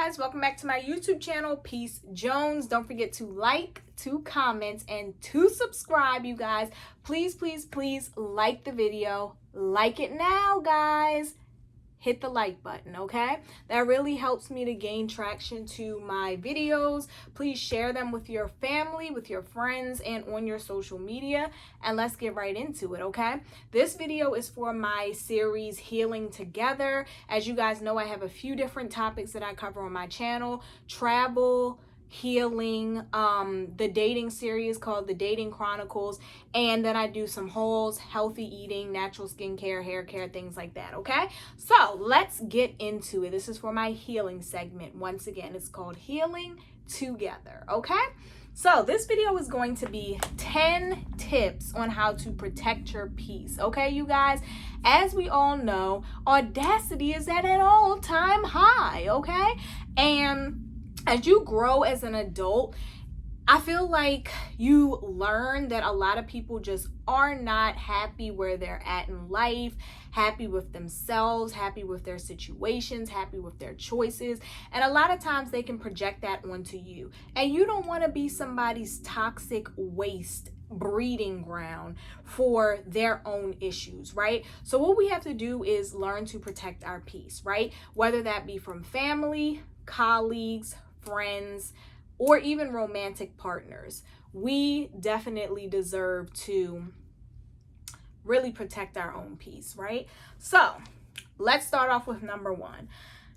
guys, welcome back to my YouTube channel, Peace Jones. Don't forget to like, to comment, and to subscribe, you guys. Please like the video. Like it now, guys. Hit the like button, okay? That really helps me to gain traction to my videos. Please share them with your family, with your friends, and on your social media. And let's get right into it, okay? This video is for my series Healing Together. As you guys know, I have a few different topics that I cover on my channel: travel, healing, the dating series called The Dating Chronicles, and then I do some hauls, healthy eating, natural skincare, hair care, things like that. Okay, so let's get into it. This is for my healing segment. Once again, it's called Healing Together. Okay, so this video is going to be 10 tips on how to protect your peace. Okay, you guys, as we all know, audacity is at an all-time high. Okay, and as you grow as an adult, I feel like you learn that a lot of people just are not happy where they're at in life, happy with themselves, happy with their situations, happy with their choices. And a lot of times they can project that onto you. And you don't want to be somebody's toxic waste breeding ground for their own issues, right? So what we have to do is learn to protect our peace, right? Whether that be from family, colleagues, friends, or even romantic partners. We definitely deserve to really protect our own peace, right? So let's start off with number one.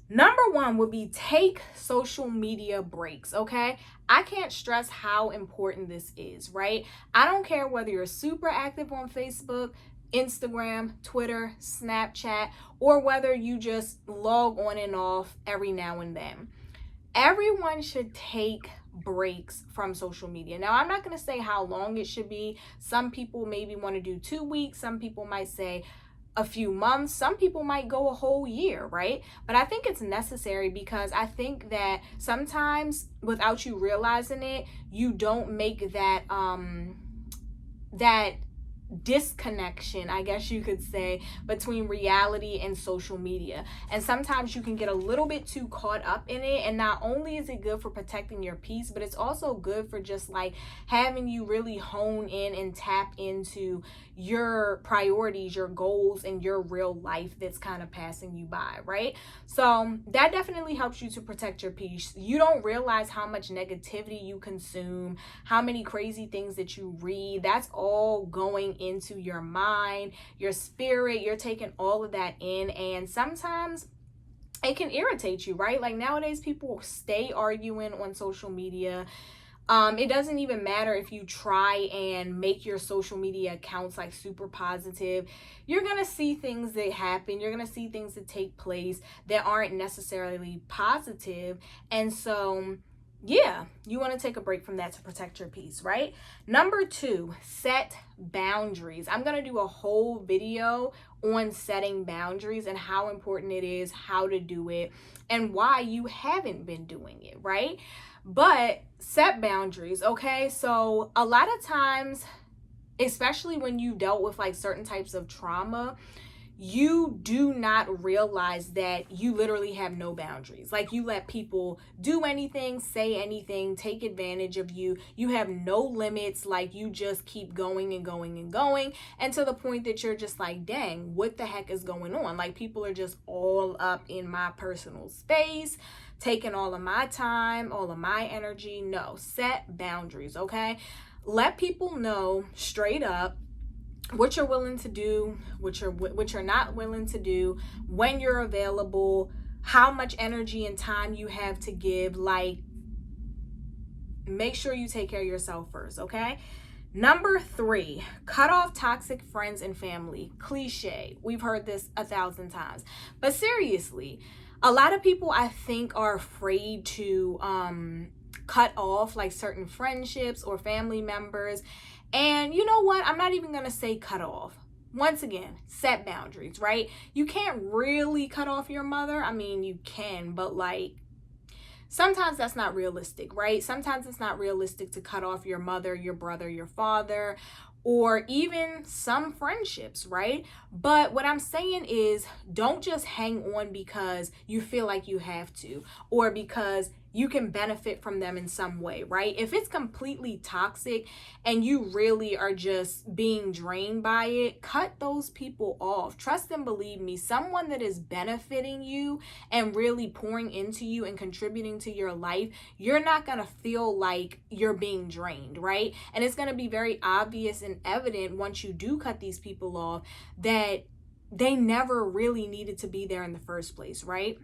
Number one would be take social media breaks, okay? I can't stress how important this is, right? I don't care whether you're super active on Facebook, Instagram, Twitter, Snapchat, or whether you just log on and off every now and then. Everyone should take breaks from social media. Now, I'm not going to say how long it should be. Some people maybe want to do 2 weeks. Some people might say a few months. Some people might go a whole year, right? But I think it's necessary because I think that sometimes without you realizing it, you don't make that disconnection, I guess you could say, between reality and social media. And sometimes you can get a little bit too caught up in it, and not only is it good for protecting your peace, but it's also good for just like having you really hone in and tap into your priorities, your goals, and your real life that's kind of passing you by, right? So that definitely helps you to protect your peace. You don't realize how much negativity you consume, how many crazy things that you read. That's all going into your mind, your spirit. You're taking all of that in, and sometimes it can irritate you, right? Like nowadays people stay arguing on social media. It doesn't even matter if you try and make your social media accounts like super positive. You're gonna see things that happen, you're gonna see things that take place that aren't necessarily positive. And so yeah, you want to take a break from that to protect your peace, right? Number two, set boundaries. I'm going to do a whole video on setting boundaries and how important it is, how to do it, and why you haven't been doing it, right? But set boundaries, okay? So a lot of times, especially when you dealt with like certain types of trauma, you do not realize that you literally have no boundaries. Like you let people do anything, say anything, take advantage of you. You have no limits. Like you just keep going and going and going. And to the point that you're just like, dang, what the heck is going on? Like people are just all up in my personal space, taking all of my time, all of my energy. No, set boundaries, okay? Let people know straight up what you're willing to do, what you're not willing to do, when you're available, how much energy and time you have to give. Like, make sure you take care of yourself first, okay? Number three, cut off toxic friends and family. Cliche. We've heard this 1,000 times. But seriously, a lot of people I think are afraid to cut off like certain friendships or family members. And you know what? I'm not even going to say cut off. Once again, set boundaries, right? You can't really cut off your mother. I mean, you can, but like sometimes that's not realistic, right? Sometimes it's not realistic to cut off your mother, your brother, your father, or even some friendships, right? But what I'm saying is, don't just hang on because you feel like you have to, or because you can benefit from them in some way, right? If it's completely toxic and you really are just being drained by it, cut those people off. Trust and believe me, someone that is benefiting you and really pouring into you and contributing to your life, you're not going to feel like you're being drained, right? And it's going to be very obvious and evident once you do cut these people off that they never really needed to be there in the first place, right?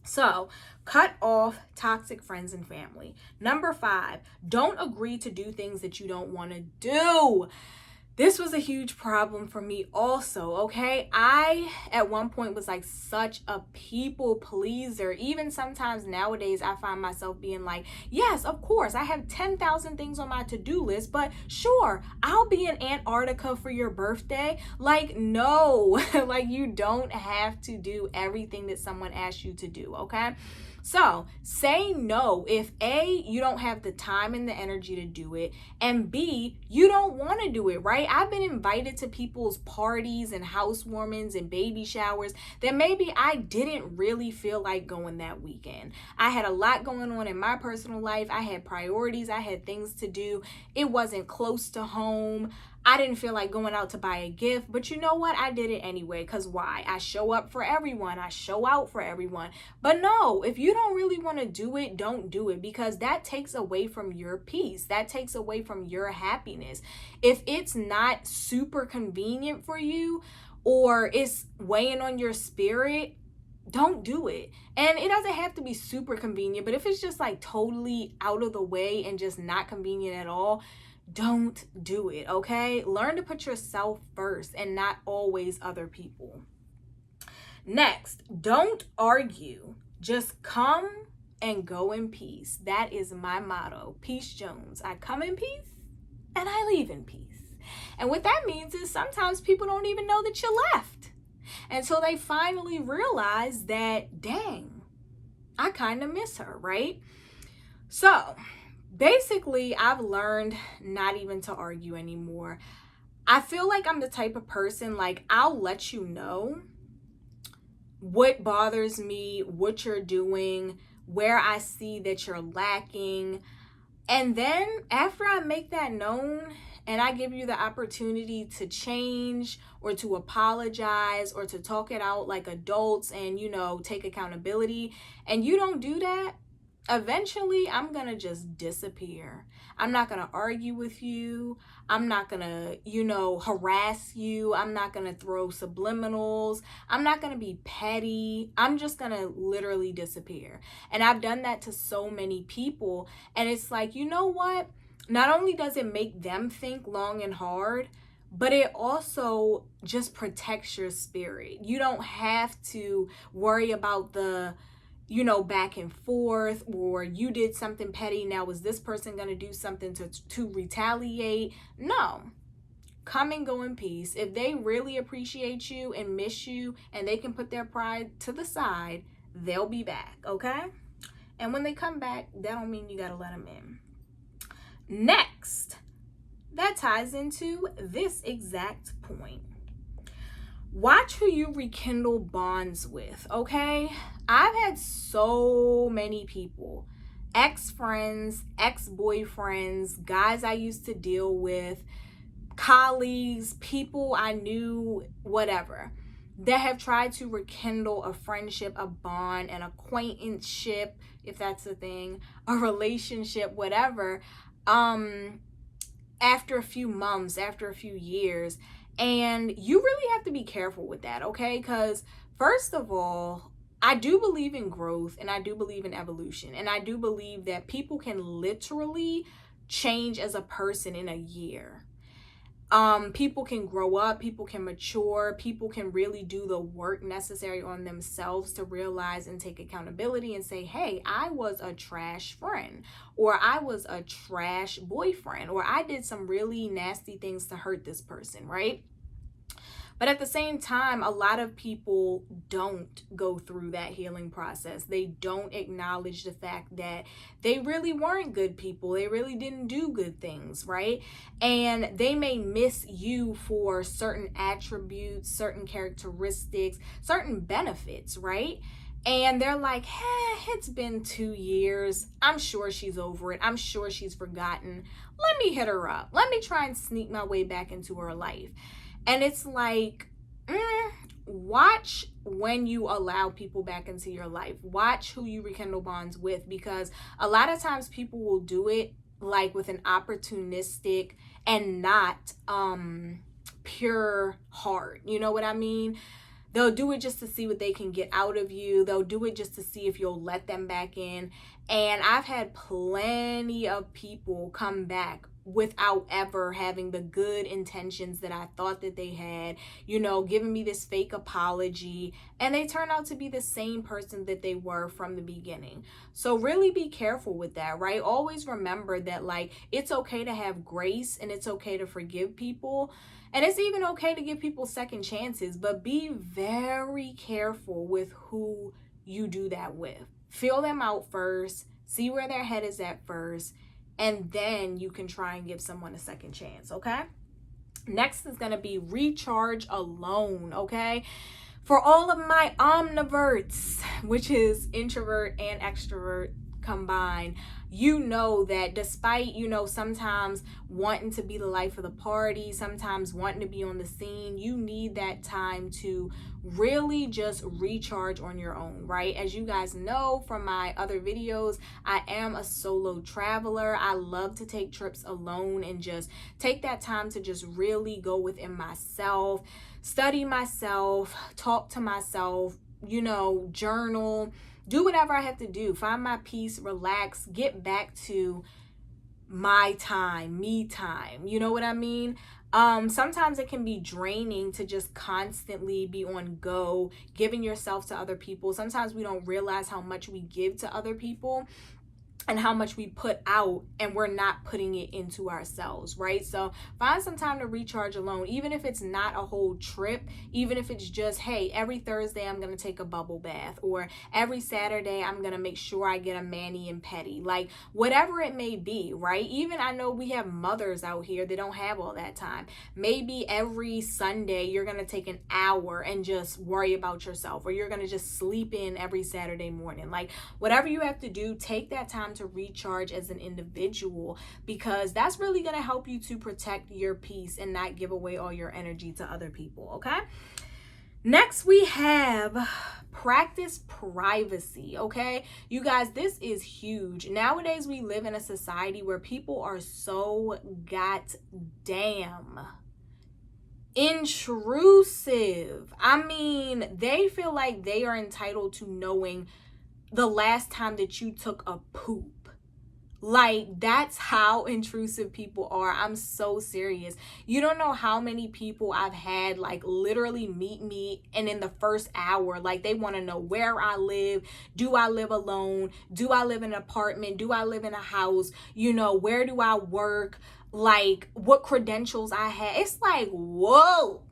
So, cut off toxic friends and family. Number 5, don't agree to do things that you don't want to do. This was a huge problem for me also, okay? I, at one point, was like such a people pleaser. Even sometimes nowadays, I find myself being like, yes, of course, I have 10,000 things on my to-do list, but sure, I'll be in Antarctica for your birthday. Like, no, like you don't have to do everything that someone asks you to do, okay? So say no if A, you don't have the time and the energy to do it, and B, you don't want to do it, right? I've been invited to people's parties and housewarmings and baby showers that maybe I didn't really feel like going that weekend. I had a lot going on in my personal life. I had priorities. I had things to do. It wasn't close to home. I didn't feel like going out to buy a gift, but you know what? I did it anyway, because why? I show up for everyone. I show out for everyone. But no, if you don't really want to do it, don't do it, because that takes away from your peace. That takes away from your happiness. If it's not super convenient for you or it's weighing on your spirit, don't do it. And it doesn't have to be super convenient, but if it's just like totally out of the way and just not convenient at all, don't do it, okay? Learn to put yourself first and not always other people. Next, don't argue. Just come and go in peace. That is my motto. Peace Jones. I come in peace and I leave in peace. And what that means is sometimes people don't even know that you left until they finally realize that, dang, I kind of miss her, right? So, basically, I've learned not even to argue anymore. I feel like I'm the type of person, like, I'll let you know what bothers me, what you're doing, where I see that you're lacking. And then after I make that known and I give you the opportunity to change or to apologize or to talk it out like adults and, take accountability, and you don't do that, eventually I'm gonna just disappear. I'm not gonna argue with you. I'm not gonna, harass you. I'm not gonna throw subliminals. I'm not gonna be petty. I'm just gonna literally disappear. And I've done that to so many people. And it's like, you know what? Not only does it make them think long and hard, but it also just protects your spirit. You don't have to worry about the back and forth, or you did something petty, now is this person going to do something to retaliate? No. Come and go in peace. If they really appreciate you and miss you and they can put their pride to the side, they'll be back, okay? And when they come back, that don't mean you got to let them in. Next, that ties into this exact point. Watch who you rekindle bonds with, okay? I've had so many people, ex-friends, ex-boyfriends, guys I used to deal with, colleagues, people I knew, whatever, that have tried to rekindle a friendship, a bond, an acquaintanceship, if that's a thing, a relationship, whatever, after a few months, after a few years. And you really have to be careful with that, okay? Because first of all, I do believe in growth and I do believe in evolution. And I do believe that people can literally change as a person in a year. People can grow up, people can mature, people can really do the work necessary on themselves to realize and take accountability and say, hey, I was a trash friend, or I was a trash boyfriend, or I did some really nasty things to hurt this person, right? But at the same time, a lot of people don't go through that healing process. They don't acknowledge the fact that they really weren't good people. They really didn't do good things, right? And they may miss you for certain attributes, certain characteristics, certain benefits, right? And they're like, it's been 2 years. I'm sure she's over it. I'm sure she's forgotten. Let me hit her up. Let me try and sneak my way back into her life. And it's like, watch when you allow people back into your life. Watch who you rekindle bonds with, because a lot of times people will do it like with an opportunistic and not pure heart. You know what I mean? They'll do it just to see what they can get out of you. They'll do it just to see if you'll let them back in. And I've had plenty of people come back without ever having the good intentions that I thought that they had, giving me this fake apology, and they turn out to be the same person that they were from the beginning. So really be careful with that, right? Always remember that, like, it's okay to have grace and it's okay to forgive people. And it's even okay to give people second chances, but be very careful with who you do that with. Feel them out first, see where their head is at first, and then you can try and give someone a second chance, okay? Next is going to be recharge alone, okay? For all of my omniverts, which is introvert and extrovert combined, you know that despite, sometimes wanting to be the life of the party, sometimes wanting to be on the scene, you need that time to really just recharge on your own, right? As you guys know from my other videos, I am a solo traveler. I love to take trips alone and just take that time to just really go within myself, study myself, talk to myself, journal, do whatever I have to do, find my peace, relax, get back to my time, me time. You know what I mean? Sometimes it can be draining to just constantly be on go, giving yourself to other people. Sometimes we don't realize how much we give to other people and how much we put out, and we're not putting it into ourselves, right? So find some time to recharge alone, even if it's not a whole trip, even if it's just, hey, every Thursday I'm going to take a bubble bath, or every Saturday I'm going to make sure I get a mani and pedi, like whatever it may be, right? Even I know we have mothers out here that don't have all that time. Maybe every Sunday you're going to take an hour and just worry about yourself, or you're going to just sleep in every Saturday morning. Like whatever you have to do, take that time to recharge as an individual, because that's really going to help you to protect your peace and not give away all your energy to other people, okay? Next, we have practice privacy, okay? You guys, this is huge. Nowadays, we live in a society where people are so goddamn intrusive. I mean, they feel like they are entitled to knowing the last time that you took a poop. Like, that's how intrusive people are. I'm so serious. You don't know how many people I've had like literally meet me, and in the first hour, like they want to know where I live. Do I live alone? Do I live in an apartment? Do I live in a house? Where do I work? Like what credentials I have. It's like, whoa.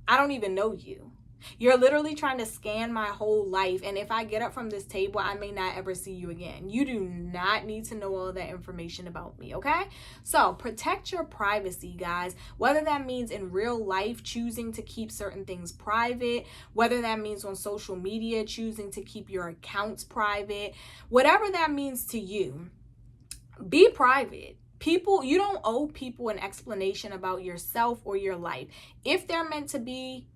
I don't even know you. You're literally trying to scan my whole life, and if I get up from this table, I may not ever see you again. You do not need to know all of that information about me, okay? So protect your privacy, guys. Whether that means in real life choosing to keep certain things private, whether that means on social media choosing to keep your accounts private, whatever that means to you, be private. People, you don't owe people an explanation about yourself or your life. If they're meant to be,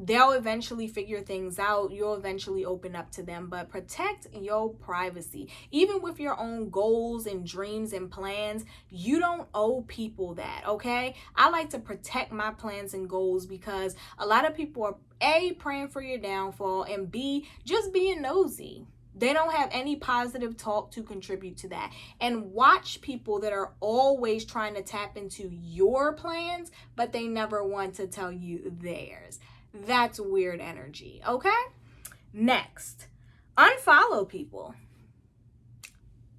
they'll eventually figure things out. You'll eventually open up to them, but protect your privacy. Even with your own goals and dreams and plans, you don't owe people that, okay? I like to protect my plans and goals because a lot of people are A, praying for your downfall, and B, just being nosy. They don't have any positive talk to contribute to that. And watch people that are always trying to tap into your plans, but they never want to tell you theirs. That's weird energy, okay? Next, unfollow people.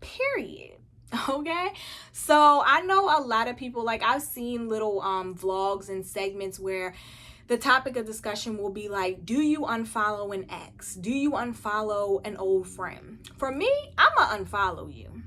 Period. Okay, so I know a lot of people, like I've seen little vlogs and segments where the topic of discussion will be like, do you unfollow an ex? Do you unfollow an old friend? For me, I'ma unfollow you.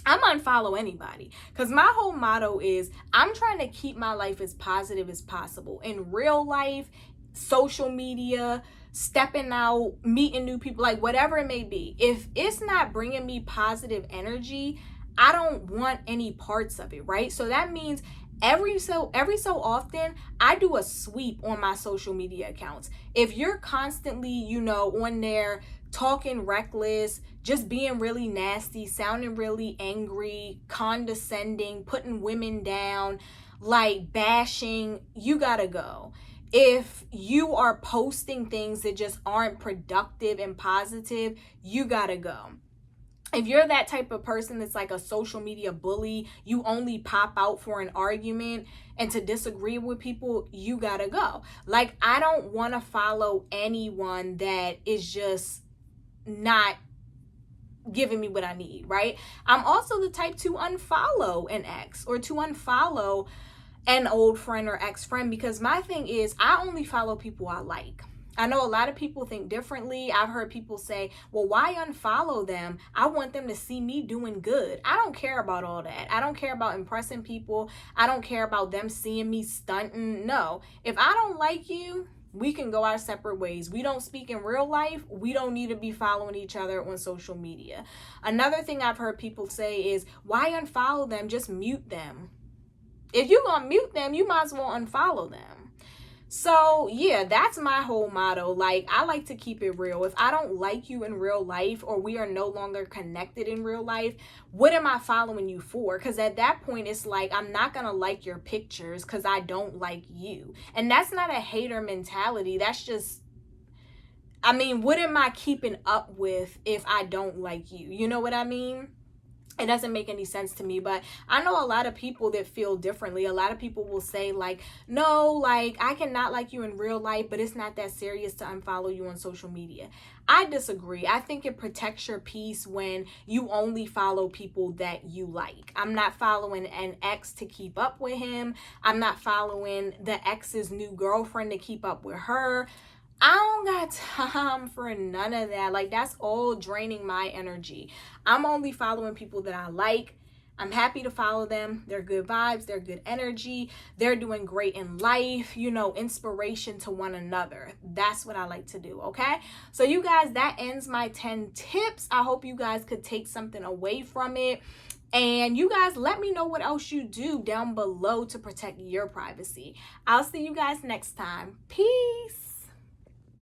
I'm unfollow anybody, because my whole motto is I'm trying to keep my life as positive as possible in real life, social media, stepping out, meeting new people, like whatever it may be. If it's not bringing me positive energy, I don't want any parts of it, right? So that means every so often I do a sweep on my social media accounts. If you're constantly, on there talking reckless, just being really nasty, sounding really angry, condescending, putting women down, like bashing, you gotta go. If you are posting things that just aren't productive and positive, you gotta go. If you're that type of person that's like a social media bully, you only pop out for an argument and to disagree with people, you gotta go. Like, I don't want to follow anyone that is just not giving me what I need, right? I'm also the type to unfollow an ex or to unfollow an old friend or ex-friend, because my thing is I only follow people I like. I know a lot of people think differently. I've heard people say, well, why unfollow them? I want them to see me doing good. I don't care about all that. I don't care about impressing people. I don't care about them seeing me stunting. No, if I don't like you, we can go our separate ways. We don't speak in real life. We don't need to be following each other on social media. Another thing I've heard people say is, why unfollow them? Just mute them. If you're gonna mute them, you might as well unfollow them. So yeah, that's my whole motto. Like, I like to keep it real. If I don't like you in real life, or we are no longer connected in real life, what am I following you for? Because at that point, it's like, I'm not gonna like your pictures because I don't like you. And that's not a hater mentality. That's just, I mean, what am I keeping up with if I don't like you? You know what I mean? It doesn't make any sense to me. But I know a lot of people that feel differently. A lot of people will say, like, no, like, I cannot like you in real life, but it's not that serious to unfollow you on social media. I disagree. I think it protects your peace when you only follow people that you like. I'm not following an ex to keep up with him. I'm not following the ex's new girlfriend to keep up with her. I don't got time for none of that. Like, that's all draining my energy. I'm only following people that I like. I'm happy to follow them. They're good vibes. They're good energy. They're doing great in life. Inspiration to one another. That's what I like to do, okay? So you guys, that ends my 10 tips. I hope you guys could take something away from it. And you guys, let me know what else you do down below to protect your privacy. I'll see you guys next time. Peace.